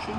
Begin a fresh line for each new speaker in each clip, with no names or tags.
action.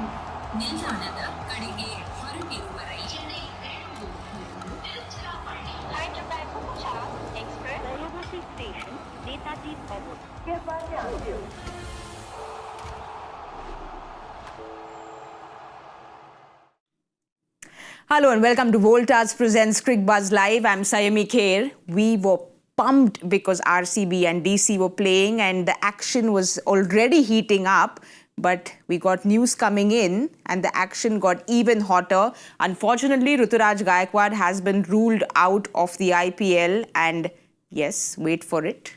Hello and welcome to Voltas presents Cricbuzz Live. I'm Saiyami Kher. We were pumped because RCB and DC were playing and the action was already heating up. But we got news coming in and the action got even hotter. Unfortunately, Vipraj Gaikwad has been ruled out of the IPL and yes, wait for it.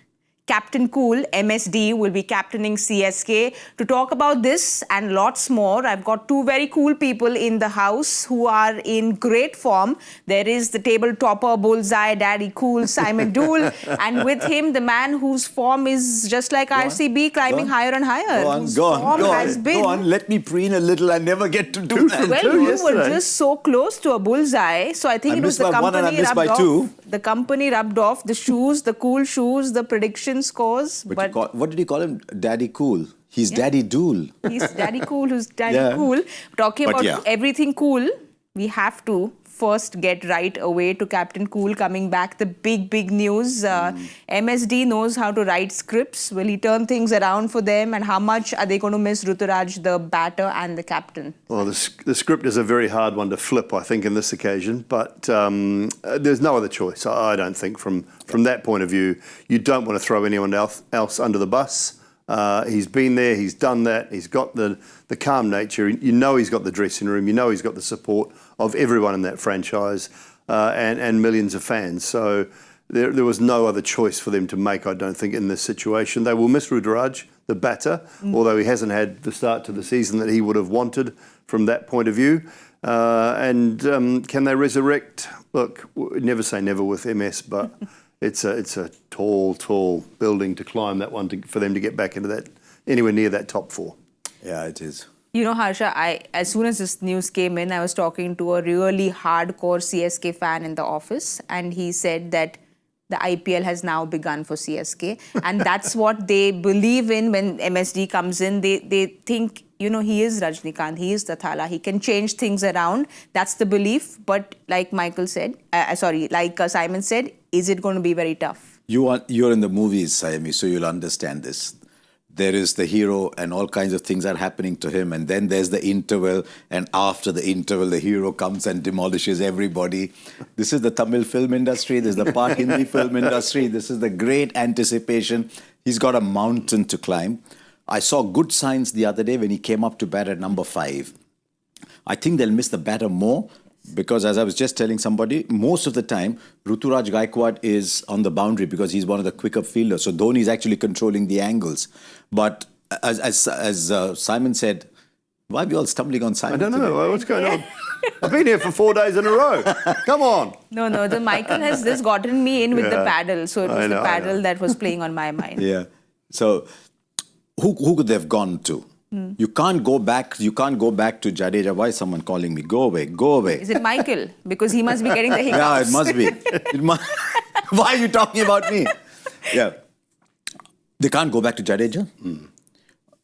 Captain Cool, MSD, will be captaining CSK. To talk about this and lots more, I've got two very cool people in the house who are in great form. There is the table topper, bullseye, daddy cool, Simon Doull. And with him, the man whose form is just like RCB, climbing higher and higher.
Go on, let me preen a little. I never get to do that.
Well, you were just so close to a bullseye. So I think it was the company rubbed off. The company rubbed off the shoes, the cool shoes, the prediction scores.
But what did you call him? Daddy Cool. He's Daddy Doull.
He's Daddy Cool, who's Daddy Cool. Talking about everything cool, we have to first get right away to Captain Cool coming back. The big news. MSD knows how to write scripts. Will he turn things around for them? And how much are they going to miss Vipraj, the batter and the captain?
Well, the script is a very hard one to flip, I think, in this occasion. But there's no other choice, I don't think, from that point of view. You don't want to throw anyone else under the bus. He's been there, he's done that, he's got the calm nature. You know he's got the dressing room, you know he's got the support of everyone in that franchise and millions of fans. So there was no other choice for them to make, I don't think, in this situation. They will miss Vipraj, the batter, although he hasn't had the start to the season that he would have wanted from that point of view. Can they resurrect? Look, never say never with MS, but it's a tall building to climb, that one, for them to get back into that, anywhere near that top four.
Yeah, it is.
You know, Harsha, as soon as this news came in, I was talking to a really hardcore CSK fan in the office, and he said that the IPL has now begun for CSK, and that's what they believe in when MSD comes in. They think, you know, he is Rajnikant, he is Tathala, he can change things around. That's the belief. But like Simon said, is it going to be very tough?
You're in the movies, Saiyami, so you'll understand this. There is the hero and all kinds of things are happening to him. And then there's the interval. And after the interval, the hero comes and demolishes everybody. This is the Tamil film industry. There's the part Hindi film industry. This is the great anticipation. He's got a mountain to climb. I saw good signs the other day when he came up to bat at number 5. I think they'll miss the batter more. Because as I was just telling somebody, most of the time, Vipraj Gaikwad is on the boundary because he's one of the quicker fielders. So Dhoni is actually controlling the angles. But as Simon said, why are we all stumbling on Simon?
I don't know. What's going on? I've been here for 4 days in a row. Come on.
No, the Michael has just gotten me in with the paddle. So it was the paddle that was playing on my mind.
Yeah. So who could they have gone to? You can't go back. You can't go back to Jadeja. Why is someone calling me? Go away. Go away.
Is it Michael? Because he must be getting the hiccups.
Yeah, it must be. Why are you talking about me? Yeah. They can't go back to Jadeja.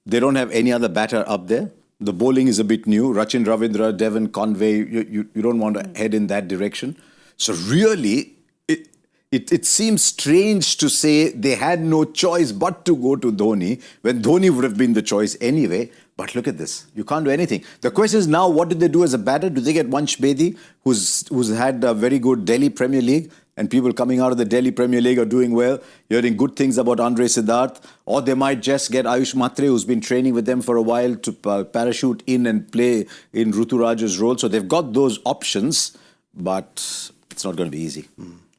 They don't have any other batter up there. The bowling is a bit new. Rachin Ravindra, Devon Conway. You don't want to head in that direction. So really, it seems strange to say they had no choice but to go to Dhoni when Dhoni would have been the choice anyway. But look at this. You can't do anything. The question is now, what do they do as a batter? Do they get Vansh Bedi, who's had a very good Delhi Premier League, and people coming out of the Delhi Premier League are doing well, hearing good things about Andre Siddharth, or they might just get Ayush Mhatre, who's been training with them for a while, to parachute in and play in Vipraj's role. So they've got those options, but it's not going to be easy.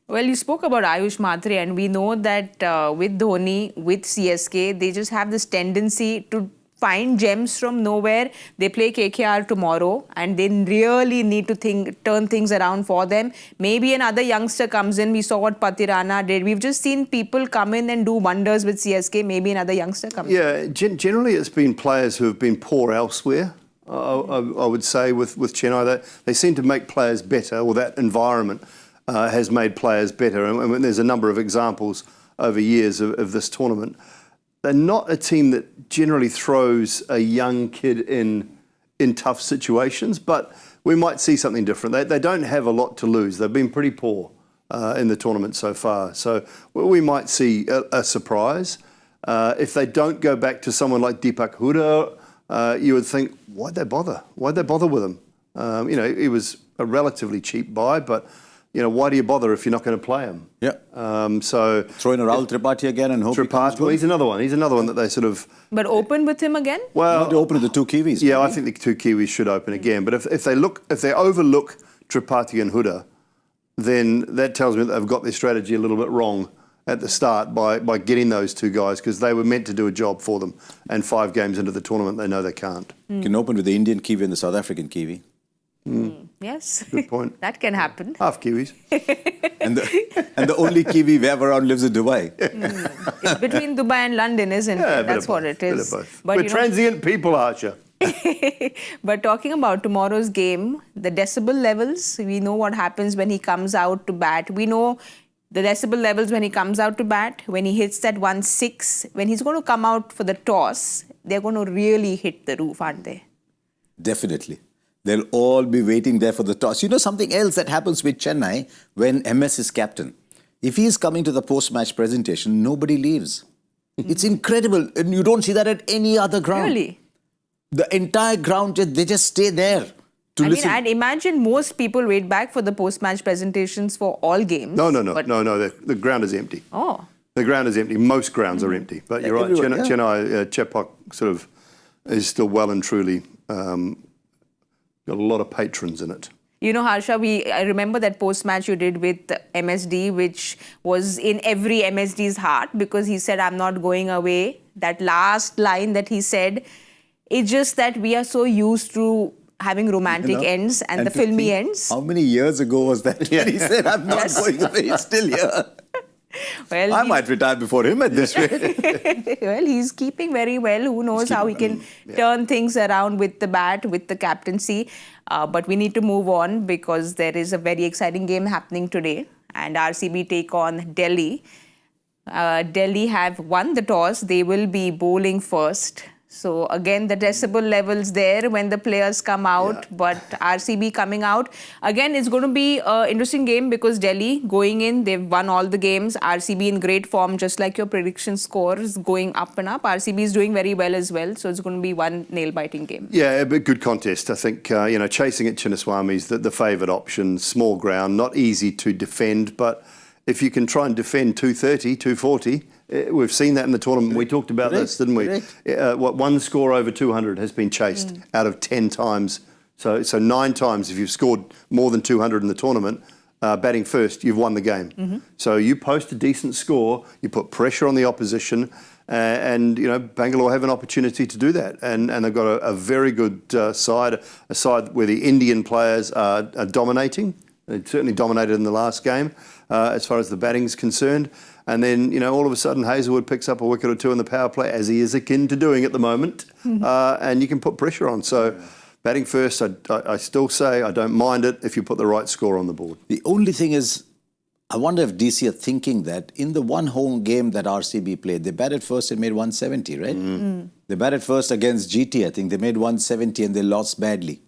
Well, you spoke about Ayush Mhatre, and we know that with Dhoni, with CSK, they just have this tendency to find gems from nowhere. They play KKR tomorrow, and they really need to turn things around for them. Maybe another youngster comes in. We saw what Patirana did. We've just seen people come in and do wonders with CSK. Maybe another youngster comes in.
Yeah, generally it's been players who have been poor elsewhere. I would say with Chennai, that they seem to make players better, or that environment has made players better. And there's a number of examples over years of this tournament. They're not a team that generally throws a young kid in in tough situations, but we might see something different. They don't have a lot to lose. They've been pretty poor in the tournament so far. So we might see a surprise. If they don't go back to someone like Deepak Hooda, you would think, why'd they bother? Why'd they bother with him? He was a relatively cheap buy, but why do you bother if you're not going to play him?
Yeah.
So
throw in a Rahul Tripathi again and hope he comes good.
He's another one. He's another one that they sort of.
But open with him again?
Well,
Not to open with the two Kiwis.
Yeah,
maybe.
I think the two Kiwis should open again. But if they overlook Tripathi and Hooda, then that tells me that they've got their strategy a little bit wrong at the start by getting those two guys, because they were meant to do a job for them. And 5 games into the tournament, they know they can't.
You can open with the Indian Kiwi and the South African Kiwi.
Yes.
Good point.
That can happen.
Half Kiwis.
And the only Kiwi we have around lives in Dubai.
It's between Dubai and London, isn't
Yeah,
it? That's what it
bit
is.
of both.
But
We're transient people, Harsha.
But talking about tomorrow's game, the decibel levels, we know what happens when he comes out to bat. We know the decibel levels when he comes out to bat, when he hits that 1-6, when he's going to come out for the toss, they're going to really hit the roof, aren't they?
Definitely. They'll all be waiting there for the toss. You know something else that happens with Chennai when MS is captain? If he is coming to the post-match presentation, nobody leaves. It's incredible. And you don't see that at any other ground.
Really?
The entire ground, they just stay there to listen.
I'd imagine most people wait back for the post-match presentations for all games.
No.
But-
The ground is empty.
Oh.
The ground is empty. Most grounds are empty. But you're right.
Everywhere, yeah.
Chennai, Chepak sort of is still well and truly got a lot of patrons in it.
You know, Harsha, I remember that post-match you did with MSD, which was in every MSD's heart, because he said, I'm not going away. That last line that he said, it's just that we are so used to having romantic ends and the
to
filmy
think,
ends.
How many years ago was that when he said, I'm not going away, he's still here?
Well,
I might retire before him at this rate.
well, he's keeping very well. Who knows how he can turn things around with the bat, with the captaincy. But we need to move on because there is a very exciting game happening today. And RCB take on Delhi. Delhi have won the toss. They will be bowling first. So again, the decibel levels there when the players come out, but RCB coming out. Again, it's going to be an interesting game because Delhi going in, they've won all the games. RCB in great form, just like your prediction scores going up and up. RCB is doing very well as well. So it's going to be one nail-biting game.
Yeah, a good contest. I think, chasing at Chinnaswamy is the favoured option. Small ground, not easy to defend, but if you can try and defend 230, 240, we've seen that in the tournament. We talked about this, didn't we? One score over 200 has been chased out of 10 times. So 9 times if you've scored more than 200 in the tournament, batting first, you've won the game. So you post a decent score, you put pressure on the opposition, and Bangalore have an opportunity to do that. And they've got a very good side, a side where the Indian players are dominating. They certainly dominated in the last game as far as the batting's concerned. And then, all of a sudden, Hazelwood picks up a wicket or two in the power play, as he is akin to doing at the moment, and you can put pressure on. So batting first, I still say I don't mind it if you put the right score on the board.
The only thing is, I wonder if DC are thinking that in the one home game that RCB played, they batted first and made 170, right? They batted first against GT, I think. They made 170 and they lost badly.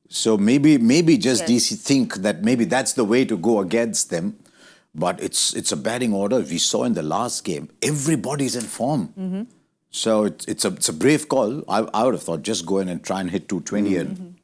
So maybe just DC think that maybe that's the way to go against them. But it's a batting order. We saw in the last game, everybody's in form. So it's a brave call. I would have thought just go in and try and hit 220. And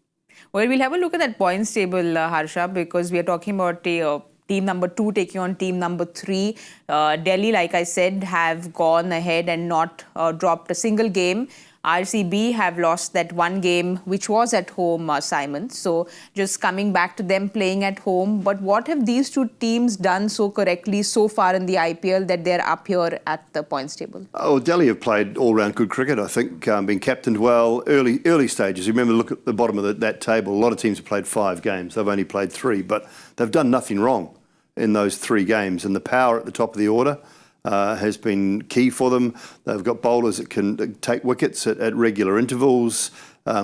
Well, we'll have a look at that points table, Harsha, because we are talking about team number 2 taking on team number 3. Delhi, like I said, have gone ahead and not dropped a single game. RCB have lost that one game, which was at home, Simon. So just coming back to them playing at home. But what have these two teams done so correctly so far in the IPL that they're up here at the points table?
Oh, Delhi have played all-round good cricket, I think, been captained well. Early stages, you remember, look at the bottom of that table. A lot of teams have played 5 games. They've only played 3, but they've done nothing wrong in those 3 games. And the power at the top of the order has been key for them. They've got bowlers that can take wickets at regular intervals,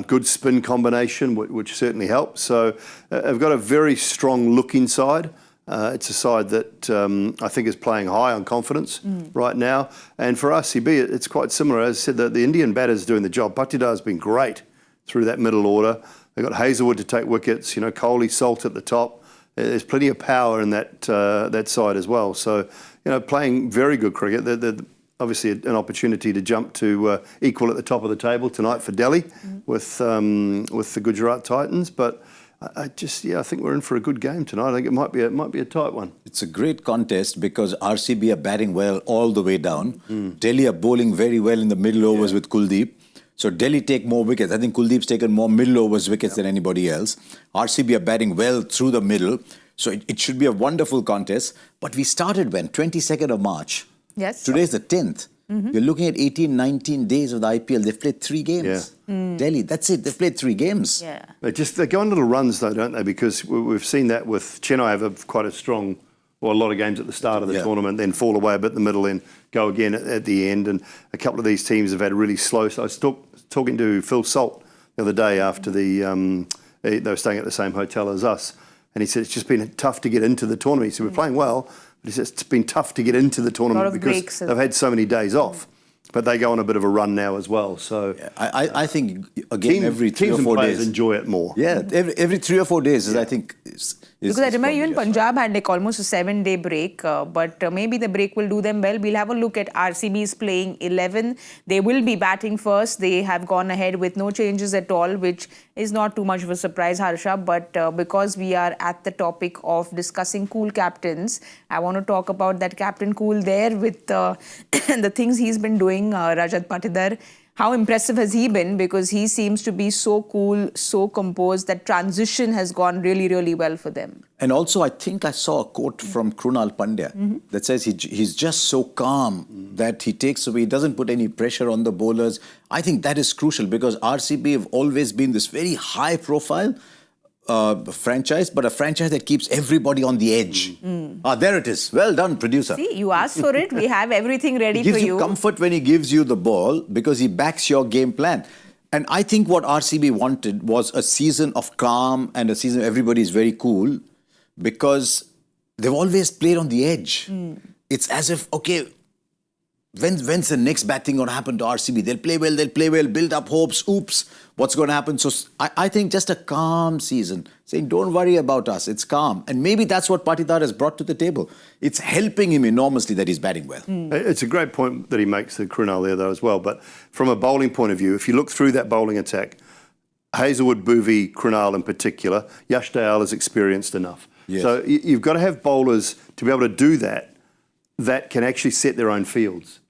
good spin combination, which certainly helps. So they've got a very strong looking side. It's a side that I think is playing high on confidence right now. And for RCB, it's quite similar. As I said, the Indian batter's doing the job. Patidar has been great through that middle order. They've got Hazelwood to take wickets, Kohli, Salt at the top. There's plenty of power in that side as well. So, playing very good cricket. They're obviously an opportunity to jump to equal at the top of the table tonight for Delhi with the Gujarat Titans. But I think we're in for a good game tonight. I think it might be a tight one.
It's a great contest because RCB are batting well all the way down. Delhi are bowling very well in the middle overs with Kuldeep. So Delhi take more wickets. I think Kuldeep's taken more middle overs wickets than anybody else. RCB are batting well through the middle. So it should be a wonderful contest. But we started when? 22nd of March.
Yes.
Today's the 10th. You're looking at 18, 19 days of the IPL. They've played 3 games. Delhi, that's it. They've played 3 games.
Yeah.
They go on little runs though, don't they? Because we've seen that with Chennai have quite a lot of games at the start of the tournament, then fall away a bit in the middle, then go again at the end. And a couple of these teams have had really slow. So I was talking to Phil Salt the other day after they were staying at the same hotel as us. And he said it's just been tough to get into the tournament. He said, we're playing well, but he said it's been tough to get into the tournament because they've had so many days off. But they go on a bit of a run now as well. So
I think, again, every 3 or 4 days.
Enjoy it more.
Yeah, every 3 or 4 days I think...
Because I remember even Punjab had almost a 7-day break, but maybe the break will do them well. We'll have a look at RCB's playing 11. They will be batting first. They have gone ahead with no changes at all, which is not too much of a surprise, Harsha. But because we are at the topic of discussing cool captains, I want to talk about that Captain Cool there with the things he's been doing, Rajat Patidar. How impressive has he been? Because he seems to be so cool, so composed, that transition has gone really, really well for them.
And also, I think I saw a quote from Krunal Pandya that says he's just so calm that he doesn't put any pressure on the bowlers. I think that is crucial because RCB have always been this very high profile franchise, but a franchise that keeps everybody on the edge. There it is. Well done, producer.
See, you asked for it. We have everything ready for you.
He gives you comfort when he gives you the ball because he backs your game plan. And I think what RCB wanted was a season of calm and a season everybody is very cool because they've always played on the edge. It's as if, okay, when's the next bad thing going to happen to RCB? They'll play well, build up hopes, oops, what's going to happen? So I think just a calm season, saying don't worry about us, it's calm. And maybe that's what Patidar has brought to the table. It's helping him enormously that he's batting well.
It's a great point that he makes, the Krunal there though as well. But from a bowling point of view, if you look through that bowling attack, Hazelwood, Bhuvi, Krunal in particular, Yash Dayal is experienced enough.
Yes.
So you've got to have bowlers to be able to do that can actually set their own fields.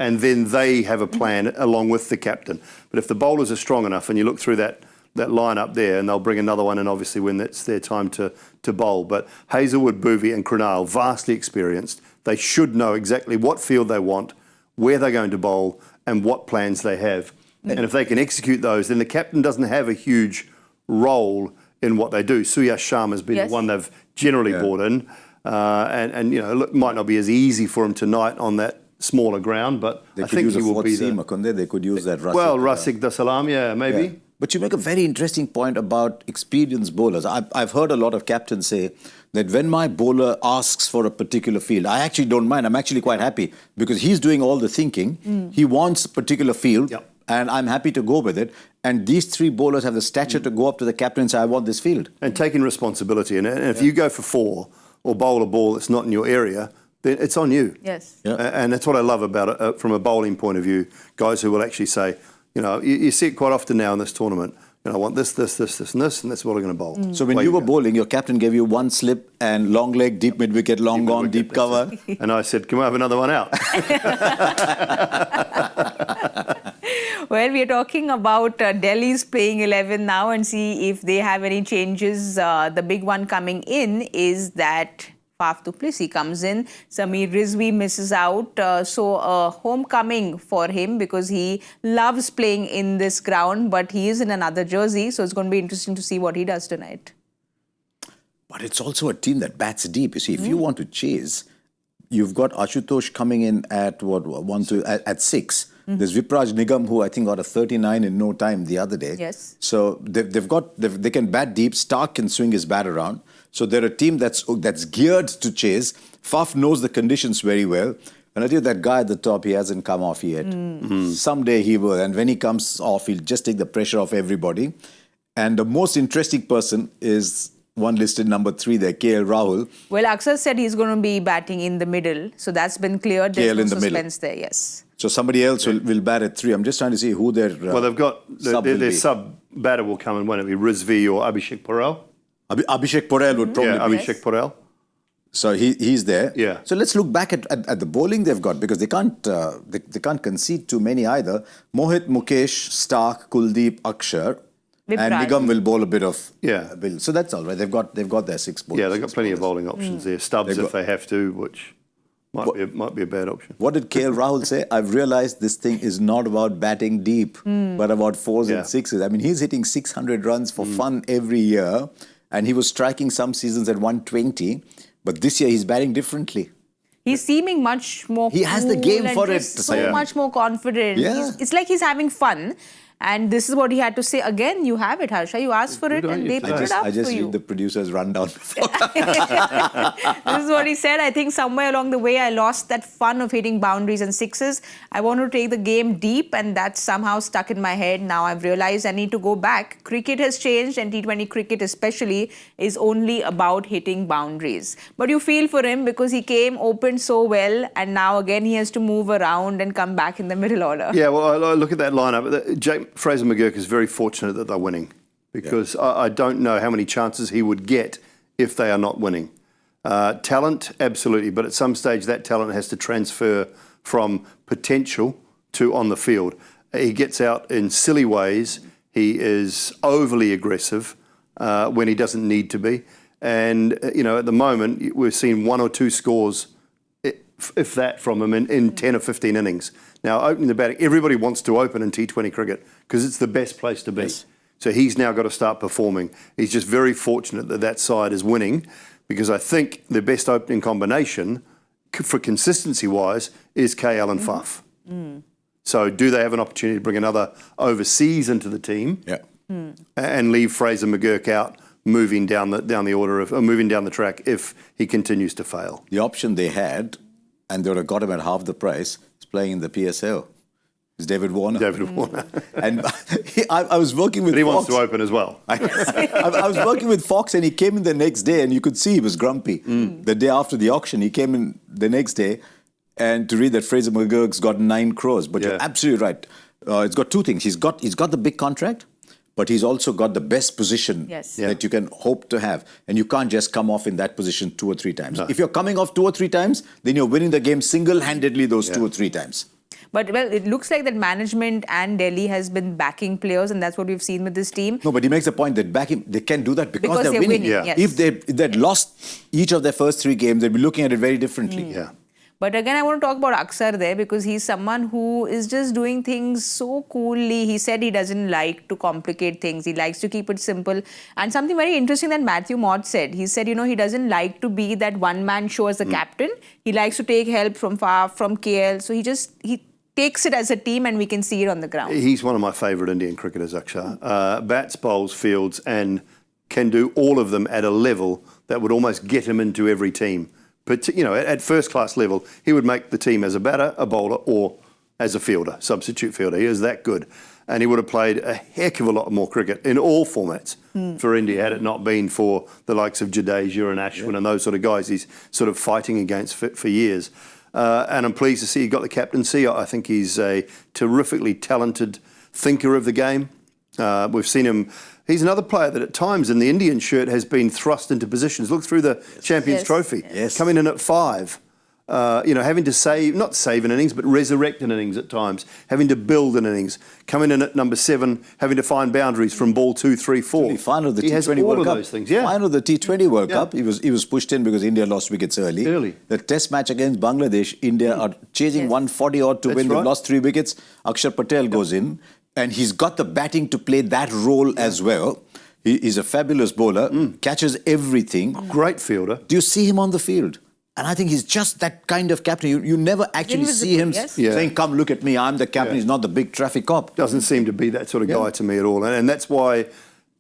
And then they have a plan along with the captain. But if the bowlers are strong enough, and you look through that lineup there, and they'll bring another one in, obviously, when it's their time to bowl. But Hazelwood, Bhuvi and Krunal, vastly experienced. They should know exactly what field they want, where they're going to bowl, and what plans they have. And if they can execute those, then the captain doesn't have a huge role in what they do. Suyash Sharma has been the one they've generally brought in. And it might not be as easy for him tonight on that smaller ground, but I think he will be there.
They could use that.
Rasik Dasalam, maybe.
Yeah. But you make a very interesting point about experienced bowlers. I've heard a lot of captains say that when my bowler asks for a particular field, I actually don't mind. I'm actually quite happy because he's doing all the thinking. He wants a particular field, and I'm happy to go with it. And these 3 bowlers have the stature to go up to the captain and say, I want this field.
And taking responsibility. And if you go for 4 or bowl a ball that's not in your area, then it's on you.
Yes.
Yeah.
And that's what I love about it from a bowling point of view. Guys who will actually say, you see it quite often now in this tournament, I want this, and this, and that's what I'm going to bowl.
So when you were bowling, your captain gave you 1 slip and long leg, deep mid-wicket, long gone, deep cover.
And I said, can we have another one out?
Well, we are talking about Delhi's playing 11 now and see if they have any changes. The big one coming in is that Faf du Plessis comes in. Sameer Rizvi misses out. So a homecoming for him because he loves playing in this ground, but he is in another jersey. So it's going to be interesting to see what he does tonight.
But it's also a team that bats deep. You see, if you want to chase, you've got Ashutosh coming in at at 6. There's Vipraj Nigam, who I think got a 39 in no time the other day.
Yes.
So they can bat deep. Stark can swing his bat around. So they're a team that's geared to chase. Faf knows the conditions very well. And I think that guy at the top, he hasn't come off yet. Someday he will. And when he comes off, he'll just take the pressure off everybody. And the most interesting person is one listed number 3 there, Rahul.
Well, Axar said he's going to be batting in the middle. So that's been cleared. There's no
in the middle.
suspense there, yes.
So somebody else will bat at 3. I'm just trying to see who their
Well, they've got their sub batter will come in. Won't it be Rizvi or Abhishek Patel?
Abhishek Patel would probably
Yeah,
be.
Abhishek Patel.
So he's there.
Yeah.
So let's look back at the bowling they've got, because they can't concede too many either. Mohit, Mukesh, Stark, Kuldeep, Axar, and
Vipraj.
Nigam will bowl a bit of.
Yeah.
So that's all right. They've got their 6 bowlers.
Yeah, they've got plenty of bowling options there. Stubbs if they have to, which might be a bad option.
What did Rahul say? I've realized this thing is not about batting deep, but about 4s and 6s. I mean, he's hitting 600 runs for fun every year, and he was striking some seasons at 120. But this year he's batting differently.
He's seeming much more
He has the
cool
game
and
for it,
just so
Sayam.
much more confident.
Yeah.
It's like he's having fun. And this is what he had to say. Again, you have it, Harsha. You asked for it
don't
and
you?
they put it up
I just
for you.
read the producer's rundown before.
This is what he said. I think somewhere along the way, I lost that fun of hitting boundaries and 6s. I want to take the game deep, and that's somehow stuck in my head. Now I've realized I need to go back. Cricket has changed, and T20 cricket especially is only about hitting boundaries. But you feel for him because he came, opened so well, and now again he has to move around and come back in the middle order.
Yeah, well, I look at that lineup. Fraser-McGurk is very fortunate that they're winning, because I don't know how many chances he would get if they are not winning. Talent, absolutely, but at some stage that talent has to transfer from potential to on the field. He gets out in silly ways. He is overly aggressive when he doesn't need to be. And, at the moment, we've seen 1 or 2 scores, if that, from him in 10 or 15 innings. Now, opening the batting, everybody wants to open in T20 cricket because it's the best place to be.
Yes.
So he's now got to start performing. He's just very fortunate that side is winning, because I think the best opening combination for consistency-wise is KL and Faf. So do they have an opportunity to bring another overseas into the team and leave Fraser-McGurk out, moving down the track if he continues to fail?
The option they had, and they would have got him at half the price, is playing in the PSL. Is David Warner.
David Warner.
And I was working with
But he
Fox.
wants to open as well.
I was working with Fox, and he came in the next day, and you could see he was grumpy. The day after the auction, he came in the next day and to read that Fraser-McGurk's got 9 crores. But you're absolutely right. It's got 2 things. He's got the big contract, but he's also got the best position that you can hope to have. And you can't just come off in that position 2 or 3 times. No. If you're coming off 2 or 3 times, then you're winning the game single-handedly those 2 or 3 times.
But, well, it looks like that management and Delhi has been backing players, and that's what we've seen with this team.
No, but he makes a point that they can do that because they're winning.
Yes.
If they'd lost each of their first 3 games, they'd be looking at it very differently.
But again, I want to talk about Axar there, because he's someone who is just doing things so coolly. He said he doesn't like to complicate things. He likes to keep it simple. And something very interesting that Matthew Mott said. He said, he doesn't like to be that one-man show as the captain. He likes to take help from Faf, from KL. So he takes it as a team, and we can see it on the ground. He's
one of my favourite Indian cricketers, Axar. Bats, bowls, fields, and can do all of them at a level that would almost get him into every team. But, at first-class level, he would make the team as a batter, a bowler, or as a fielder, substitute fielder. He is that good. And he would have played a heck of a lot more cricket in all formats for India had it not been for the likes of Jadeja and Ashwin and those sort of guys he's sort of fighting against for years. And I'm pleased to see he got the captaincy. I think he's a terrifically talented thinker of the game. We've seen him. He's another player that at times in the Indian shirt has been thrust into positions. Look through the Champions Trophy. Coming in at 5. Having to not save an innings, but resurrect an innings at times. Having to build an innings. Coming in at number 7, having to find boundaries from ball 2, 3, 4.
Final of the
T20
World Cup.
He has all of those things.
Final of the T20 World Cup. He was pushed in because India lost wickets early. The Test match against Bangladesh, India are chasing 140 odd to win. They've lost 3 wickets. Axar Patel goes in. And he's got the batting to play that role as well. He's a fabulous bowler, catches everything.
Great fielder.
Do you see him on the field? And I think he's just that kind of captain. You never actually see him saying, come look at me, I'm the captain. He's not the big traffic cop.
Doesn't seem to be that sort of guy to me at all. And that's why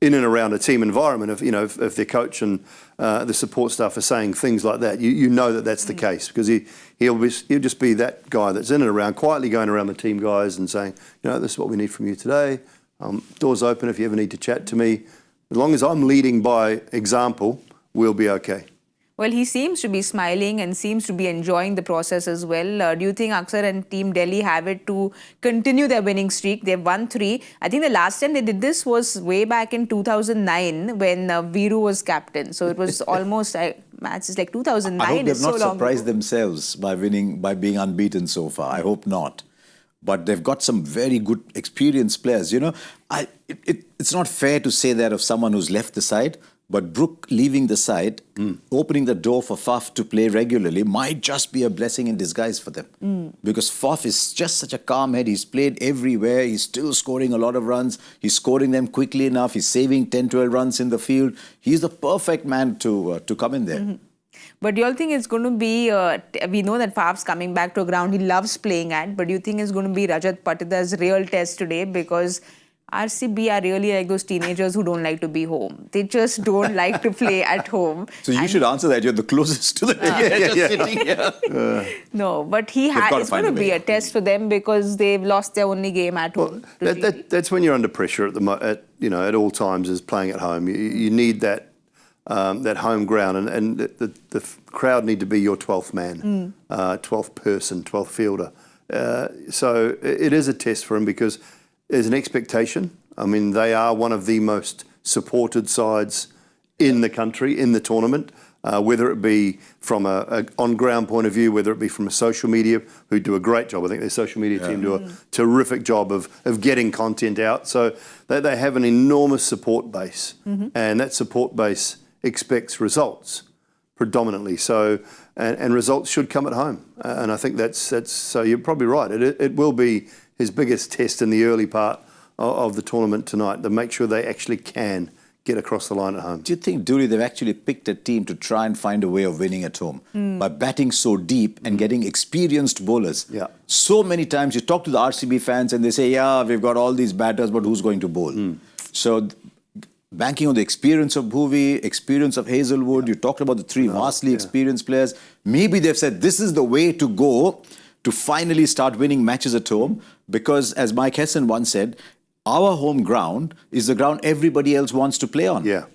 in and around a team environment, if their coach and the support staff are saying things like that, you know that that's the case, because he'll just be that guy that's in and around, quietly going around the team guys and saying, this is what we need from you today. Doors open if you ever need to chat to me. As long as I'm leading by example, we'll be okay.
Well, he seems to be smiling and seems to be enjoying the process as well. Do you think Axar and Team Delhi have it to continue their winning streak? They've won 3. I think the last time they did this was way back in 2009 when Viru was captain. So it was almost matches like 2009.
I hope they've not
so
surprised themselves by winning, by being unbeaten so far. I hope not. But they've got some very good experienced players. It's not fair to say that of someone who's left the side. But Brook leaving the side, opening the door for Faf to play regularly might just be a blessing in disguise for them. Because Faf is just such a calm head. He's played everywhere. He's still scoring a lot of runs. He's scoring them quickly enough. He's saving 10, 12 runs in the field. He's the perfect man to come in there.
But do you all think it's going to be, we know that Faf's coming back to a ground he loves playing at, but do you think it's going to be Rajat Patidar's real test today? Because RCB are really like those teenagers who don't like to be home. They just don't like to play at home.
So you should answer that. You're the closest to the sitting here.
No, but it's going to be a test for them because they've lost their only game at home.
That's when you're under pressure at all times, is playing at home. You need that home ground, and the crowd need to be your 12th man, 12th person, 12th fielder. So it is a test for him because there's an expectation. I mean, they are one of the most supported sides in the country, in the tournament, whether it be from an on-ground point of view, whether it be from a social media, who do a great job. I think their social media team do a terrific job of getting content out. So they have an enormous support base, and that support base expects results predominantly. So, and results should come at home. And I think that's so you're probably right. It will be his biggest test in the early part of the tournament tonight, to make sure they actually can get across the line at home.
Do you think, Doull, they've actually picked a team to try and find a way of winning at home by batting so deep and getting experienced bowlers?
Yeah.
So many times you talk to the RCB fans and they say, we've got all these batters, but who's going to bowl? So banking on the experience of Bhuvi, experience of Hazelwood, you talked about the 3 vastly experienced players. Maybe they've said this is the way to go to finally start winning matches at home, because as Mike Hesson once said, our home ground is the ground everybody else wants to play on.
Yeah.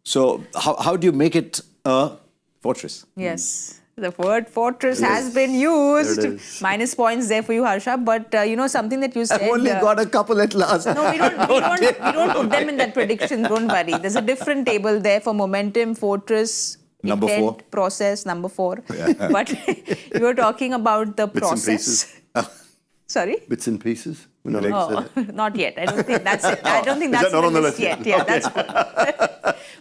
So how do you make it a fortress?
Yes. The word fortress has been used. Minus points there for you, Harsha. But something that you said.
I've only got a couple at last.
No, we don't put them in that prediction. Don't worry. There's a different table there for momentum, fortress,
number
intent,
4.
process, number 4. But you were talking about the
Bits
process.
and pieces.
Sorry?
Bits and pieces? We're not
Not yet. I don't think that's it. I don't think that's
not on the
list
list
yet. Yeah, that's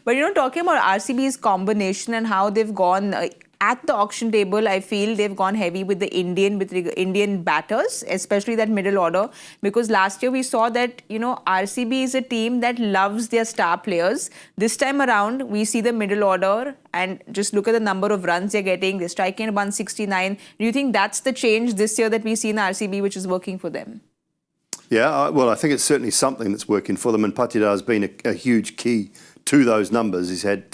But talking about RCB's combination and how they've gone at the auction table, I feel they've gone heavy with the Indian batters, especially that middle order. Because last year we saw that, RCB is a team that loves their star players. This time around, we see the middle order and just look at the number of runs they're getting. They're striking at 169. Do you think that's the change this year that we see in RCB, which is working for them?
Yeah, well, I think it's certainly something that's working for them, and Patidar has been a huge key to those numbers. He's had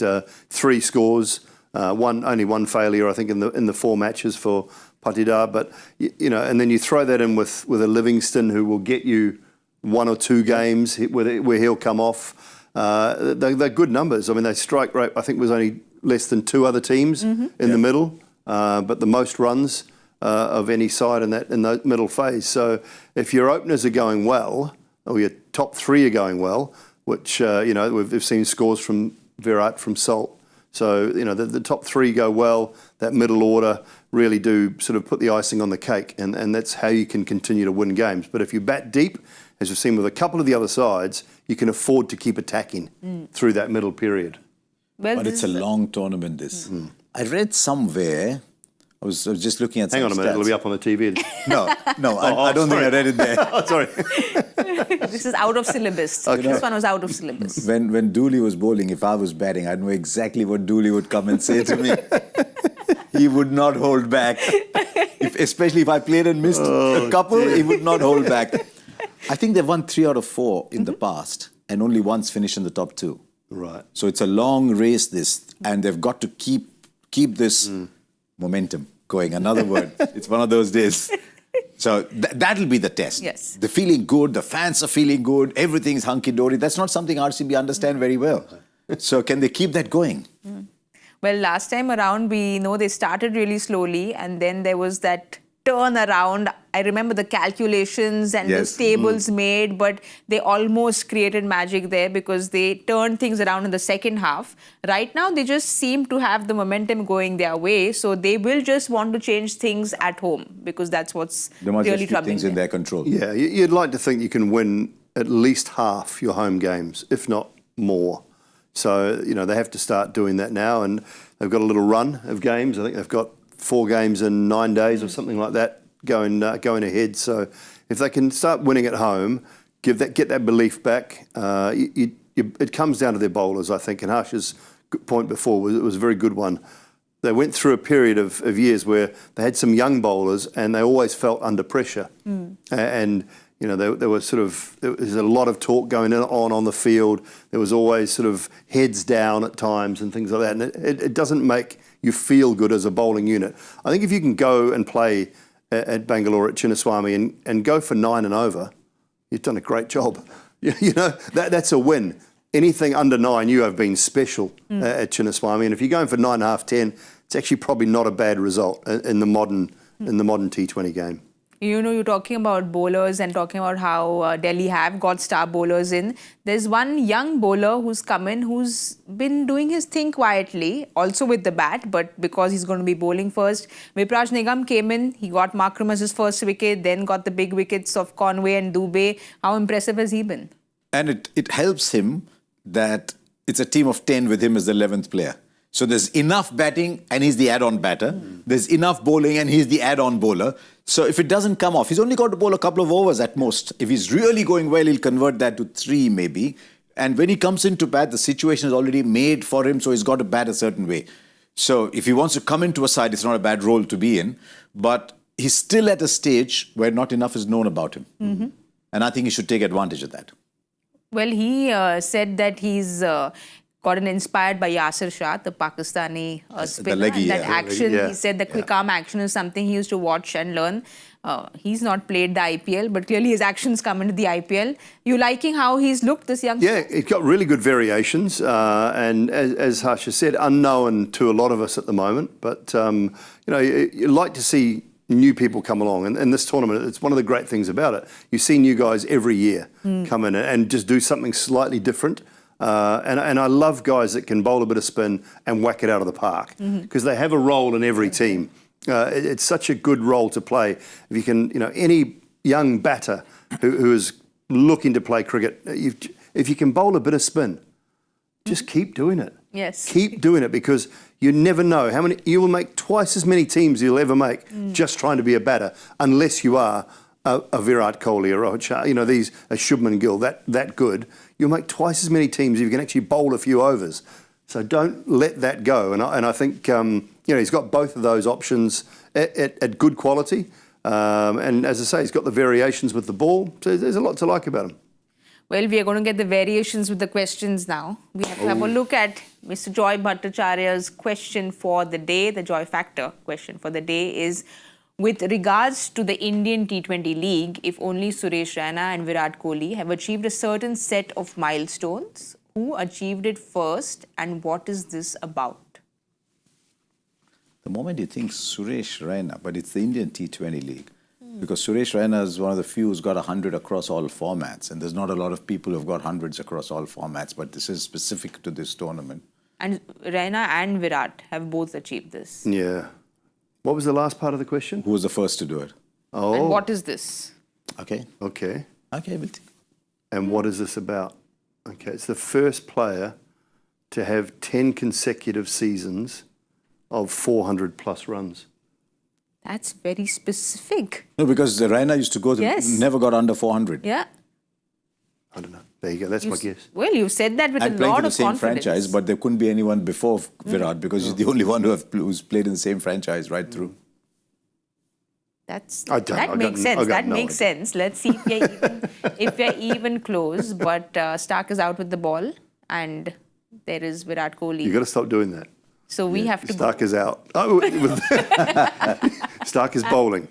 3 scores. Only one failure, I think, in the 4 matches for Patidar. But and then you throw that in with a Livingston who will get you 1 or 2 games where he'll come off. They're good numbers. I mean, their strike rate, I think, was only less than 2 other teams in the middle, but the most runs of any side in that middle phase. So if your openers are going well, or your top 3 are going well, which we've seen scores from Virat, from Salt. So, the top 3 go well, that middle order really do sort of put the icing on the cake, and that's how you can continue to win games. But if you bat deep, as we've seen with a couple of the other sides, you can afford to keep attacking through that middle period.
Well,
but it's a long tournament, this. I read somewhere, I was just looking at some
Hang on a minute,
stats.
it'll be up on the TV.
No, I don't think I read it there.
Oh, sorry.
This is out of syllabus. Okay. This one was out of syllabus.
When Doull was bowling, if I was batting, I'd know exactly what Doull would come and say to me. He would not hold back. Especially if I played and missed a couple, he would not hold back. I think they've won 3 out of 4 in the past. and only once finished in the top 2.
Right.
So it's a long race, this, and they've got to keep this momentum going. Another word. It's one of those days. So that'll be the test.
Yes.
The feeling good, the fans are feeling good, everything's hunky-dory. That's not something RCB understand very well. So can they keep that going?
Well, last time around, we know they started really slowly and then there was that turn around. I remember the calculations and the tables made, but they almost created magic there because they turned things around in the second half. Right now, they just seem to have the momentum going their way. So they will just want to change things at home because that's what's
They must
really
just keep
troubling
things
them.
in their control.
Yeah, you'd like to think you can win at least half your home games, if not more. So, they have to start doing that now, and they've got a little run of games. I think they've got 4 games in 9 days or something like that going ahead. So if they can start winning at home, get that belief back, it comes down to their bowlers, I think, and Harsha's point before was a very good one. They went through a period of years where they had some young bowlers and they always felt under pressure. And there was a lot of talk going on the field. There was always sort of heads down at times and things like that. And it doesn't make you feel good as a bowling unit. I think if you can go and play at Bengaluru at Chennai and go for 9 and over, you've done a great job. That's a win. Anything under 9, you have been special at Chennai. And if you're going for 9.5, 10, it's actually probably not a bad result in the modern T20 game.
You're talking about bowlers and talking about how Delhi have got star bowlers in. There's one young bowler who's come in who's been doing his thing quietly, also with the bat, but because he's going to be bowling first. Vipraj Nigam came in, he got Markram as his first wicket, then got the big wickets of Conway and Dubey. How impressive has he been?
And it helps him that it's a team of 10 with him as the 11th player. So there's enough batting and he's the add-on batter. There's enough bowling and he's the add-on bowler. So if it doesn't come off, he's only got to bowl a couple of overs at most. If he's really going well, he'll convert that to 3 maybe. And when he comes in to bat, the situation is already made for him, so he's got to bat a certain way. So if he wants to come into a side, it's not a bad role to be in. But he's still at a stage where not enough is known about him. And I think he should take advantage of that.
Well, he said that he's gotten inspired by Yasir Shah, the Pakistani spinner.
leggy,
and that
yeah.
action,
Yeah.
he said the quick arm action is something he used to watch and learn. He's not played the IPL, but clearly his actions come into the IPL. You liking how he's looked, this young?
Yeah, it's got really good variations, and as Harsha said, unknown to a lot of us at the moment. But you like to see new people come along, and this tournament, it's one of the great things about it. You see new guys every year come in and just do something slightly different. And I love guys that can bowl a bit of spin and whack it out of the park because they have a role in every team. It's such a good role to play. If you can, any young batter who is looking to play cricket, if you can bowl a bit of spin, just keep doing it.
Yes.
Keep doing it because you never know how many, you will make twice as many teams you'll ever make just trying to be a batter unless you are a Virat Kohli or Rahul, a Shubman Gill, that good. You'll make twice as many teams if you can actually bowl a few overs. So don't let that go. And I think he's got both of those options at good quality. And as I say, he's got the variations with the ball. So there's a lot to like about him.
Well, we are going to get the variations with the questions now. We have to have a look at Mr. Joy Bhattacharya's question for the day. The Joy Factor question for the day is, with regards to the Indian T20 League, if only Suresh Raina and Virat Kohli have achieved a certain set of milestones, who achieved it first and what is this about?
The moment you think Suresh Raina, but it's the Indian T20 League, because Suresh Raina is one of the few who's got 100 across all formats, and there's not a lot of people who've got hundreds across all formats, but this is specific to this tournament.
And Raina and Virat have both achieved this.
Yeah. What was the last part of the question?
Who was the first to do it?
Oh.
And what is this?
Okay.
Okay.
Okay, we'll see.
And what is this about? Okay, it's the first player to have 10 consecutive seasons of 400 plus runs.
That's very specific.
No, because the Raina used to go, never got under 400.
Yeah.
I don't know. There you go. That's my guess.
Well, you said that with
And
a
playing
lot
for the
of
same
confidence.
franchise, but there couldn't be anyone before Virat because he's the only one who's played in the same franchise right through.
That makes sense. That makes sense. Let's see if we're even close. But Stark is out with the ball, and there is Virat Kohli.
You've got to stop doing that.
So we have to.
Stark is out. Oh, Stark is bowling.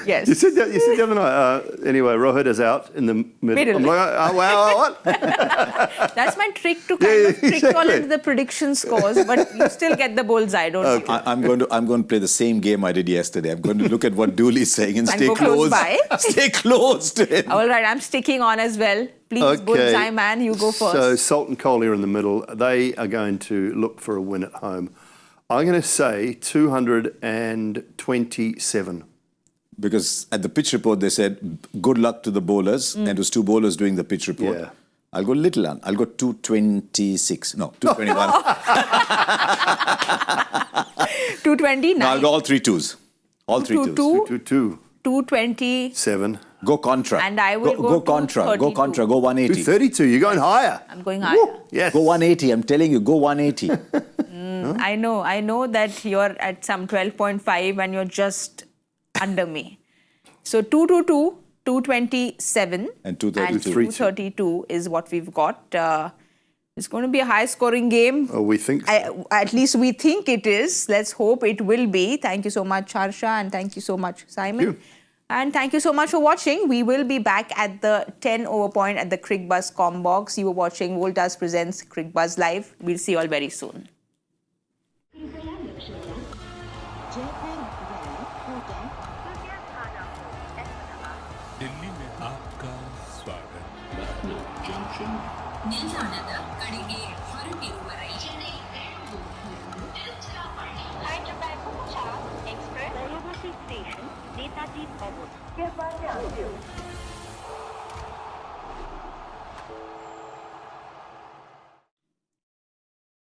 Yes.
You said the other night. Anyway, Rohit is out in the middle. I'm like, oh, wow, what?
That's my trick to kind of trick you all into the prediction scores, but you still get the bullseye, don't you?
I'm going to play the same game I did yesterday. I'm going to look at what Doull is saying and stay
go close by.
Stay close to him.
All right, I'm sticking on as well. Please, bullseye man, you go first.
So Salt and Kohli are in the middle. They are going to look for a win at home. I'm going to say 227.
Because at the pitch report, they said, good luck to the bowlers. And it was 2 bowlers doing the pitch report.
Yeah.
I'll go little on. I'll go 226. No, 221.
229.
No, I'll go all 3 twos. All 3 twos.
222.
227.
Go contra.
And I will go
contra.
232.
Go contra. Go 180.
232. You're going higher.
I'm going higher.
Yes.
Go 180. I'm telling you, go 180.
I know that you're at some 12.5 and you're just under me. So 222, 227
And 232.
232 is what we've got. It's going to be a high-scoring game.
Oh, we think so.
At least we think it is. Let's hope it will be. Thank you so much, Harsha, and thank you so much, Simon.
Thank you.
And thank you so much for watching. We will be back at the 10 over point at the Cricbuzz Combox. You were watching Voltas Presents Cricbuzz Live. We'll see you all very soon.
Delhi में आपका स्वागत
ನಿಲ್ದಾಣದ ಕಡೆಗೆ ಹೊರಟಿರುವರೆ Chennai Hyderabad Express Station Netaji Bhavan.